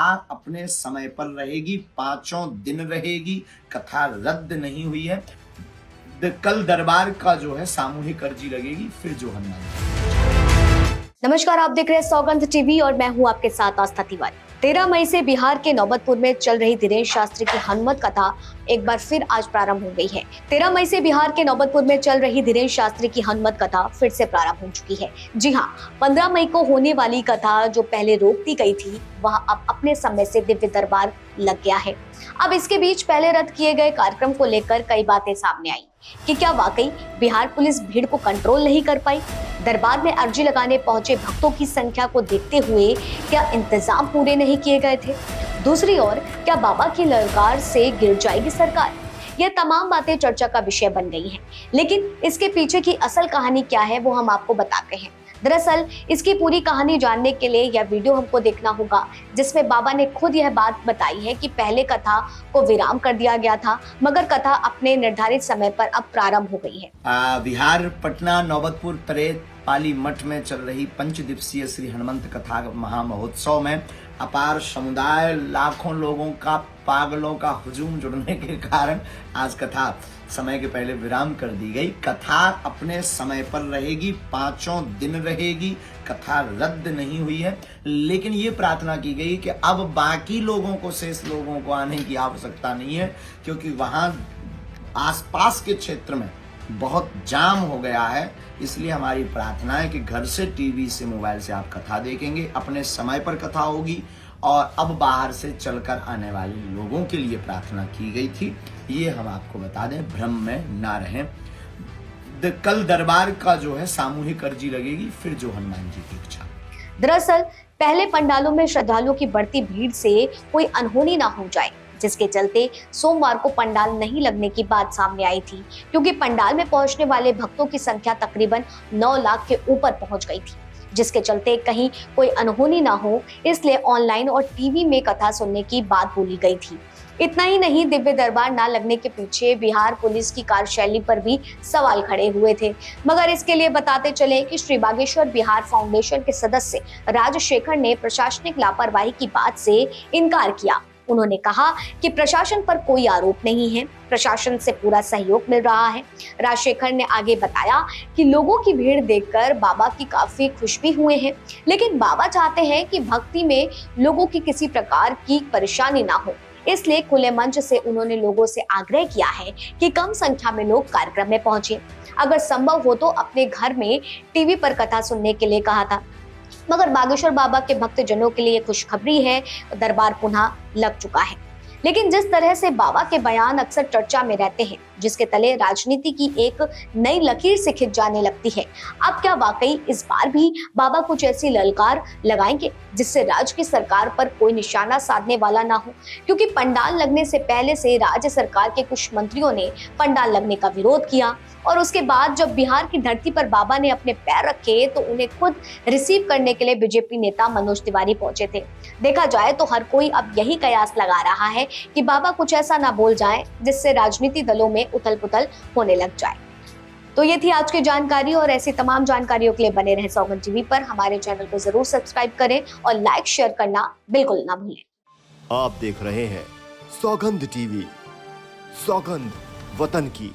कथा अपने समय पर रहेगी, 5 दिन रहेगी, कथा रद्द नहीं हुई है। कल दरबार का जो है सामूहिक अर्जी लगेगी, फिर जो हनुमान। नमस्कार, आप देख रहे हैं सौगंध टीवी और मैं हूं आपके साथ आस्था तिवारी। 13 मई से बिहार के नौबतपुर में चल रही धीरेन्द्र शास्त्री की हनुमत कथा एक बार फिर आज प्रारंभ हो गई है। 13 मई से बिहार के नौबतपुर में चल रही धीरेन्द्र शास्त्री की हनुमत कथा फिर से प्रारंभ हो चुकी है। जी हाँ, 15 मई को होने वाली कथा जो पहले रोक दी गई थी, वह अब अपने समय से दिव्य दरबार लग गया है। अब इसके बीच पहले रद्द किए गए कार्यक्रम को लेकर कई बातें सामने आई कि क्या वाकई बिहार पुलिस भीड़ को कंट्रोल नहीं कर पाई? दरबार में अर्जी लगाने पहुंचे भक्तों की संख्या को देखते हुए क्या इंतजाम पूरे नहीं किए गए थे? दूसरी ओर क्या बाबा की ललकार से गिर जाएगी सरकार? यह तमाम बातें चर्चा का विषय बन गई हैं। लेकिन इसके पीछे की असल कहानी क्या है, वो हम आपको बताते हैं। दरअसल इसकी पूरी कहानी जानने के लिए यह वीडियो हमको देखना होगा, जिसमें बाबा ने खुद यह बात बताई है कि पहले कथा को विराम कर दिया गया था, मगर कथा अपने निर्धारित समय पर अब प्रारंभ हो गई है। बिहार पटना नौबतपुर प्रेत पाली मठ में चल रही 5 दिवसीय श्री हनुमंत कथा महामहोत्सव में अपार समुदाय, लाखों लोगों का, पागलों का हुजूम जुड़ने के कारण आज कथा समय के पहले विराम कर दी गई। कथा अपने समय पर रहेगी, 5 दिन रहेगी, कथा रद्द नहीं हुई है। लेकिन ये प्रार्थना की गई कि अब बाकी लोगों को, शेष लोगों को आने की आवश्यकता नहीं है, क्योंकि वहां आसपास के क्षेत्र में बहुत जाम हो गया है। इसलिए हमारी प्रार्थना है कि घर से, टीवी से, मोबाइल से आप कथा देखेंगे, अपने समय पर कथा होगी। और अब बाहर से चलकर आने वाले लोगों के लिए प्रार्थना की गई थी, ये हम आपको बता दें, भ्रम में ना रहें। कल दरबार का जो है सामूहिक अर्जी लगेगी, फिर जो हनुमान जी की इच्छा। दरअसल पहले पंडालों में श्रद्धालुओं की बढ़ती भीड़ से कोई अनहोनी ना हो जाए, जिसके चलते सोमवार को पंडाल नहीं लगने की बात सामने आई थी, क्योंकि पंडाल में पहुंचने वाले भक्तों की संख्या तकरीबन 9 लाख के ऊपर पहुंच गई थी, जिसके चलते कहीं कोई अनहोनी ना हो, इसलिए ऑनलाइन और टीवी में कथा सुनने की बात बोली गई थी। इतना ही नहीं, दिव्य दरबार ना लगने के पीछे बिहार पुलिस की कार्यशैली पर भी सवाल खड़े हुए थे। मगर इसके लिए बताते चले कि श्री बागेश्वर बिहार फाउंडेशन के सदस्य राजशेखर ने प्रशासनिक लापरवाही की बात से इनकार किया। उन्होंने कहा कि प्रशासन पर कोई आरोप नहीं है, प्रशासन से पूरा सहयोग मिल रहा है। राजशेखर ने आगे बताया कि लोगों की भीड़ देखकर बाबा की काफी खुश भी हुए हैं, लेकिन बाबा चाहते हैं कि भक्ति में लोगों की किसी प्रकार की परेशानी ना हो। इसलिए खुले मंच से उन्होंने लोगों से आग्रह किया है कि कम संख्या में लोग कार्यक्रम में पहुंचे, अगर संभव हो तो अपने घर में टीवी पर कथा सुनने के लिए कहा था। मगर बागेश्वर बाबा के भक्तजनों के लिए खुशखबरी है, दरबार पुनः लग चुका है। लेकिन जिस तरह से बाबा के बयान अक्सर चर्चा में रहते हैं, जिसके तले राजनीति की एक नई लकीर से खिंच जाने लगती है, अब क्या वाकई इस बार भी बाबा कुछ ऐसी ललकार लगाएंगे जिससे राज्य की सरकार पर कोई निशाना साधने वाला ना हो? क्योंकि पंडाल लगने से पहले से राज्य सरकार के कुछ मंत्रियों ने पंडाल लगने का विरोध किया, और उसके बाद जब बिहार की धरती पर बाबा ने अपने पैर रखे तो उन्हें खुद रिसीव करने के लिए बीजेपी नेता मनोज तिवारी पहुंचे थे। देखा जाए तो हर कोई अब यही कयास लगा रहा है कि बाबा कुछ ऐसा ना बोल जाएं जिससे राजनीति दलों में उथल पुथल होने लग जाए। तो ये थी आज की जानकारी, और ऐसी तमाम जानकारियों के लिए बने रहे सौगंध टीवी पर। हमारे चैनल को जरूर सब्सक्राइब करें और लाइक शेयर करना बिल्कुल ना भूलें। आप देख रहे हैं सौगंध टीवी, सौगंध वतन की।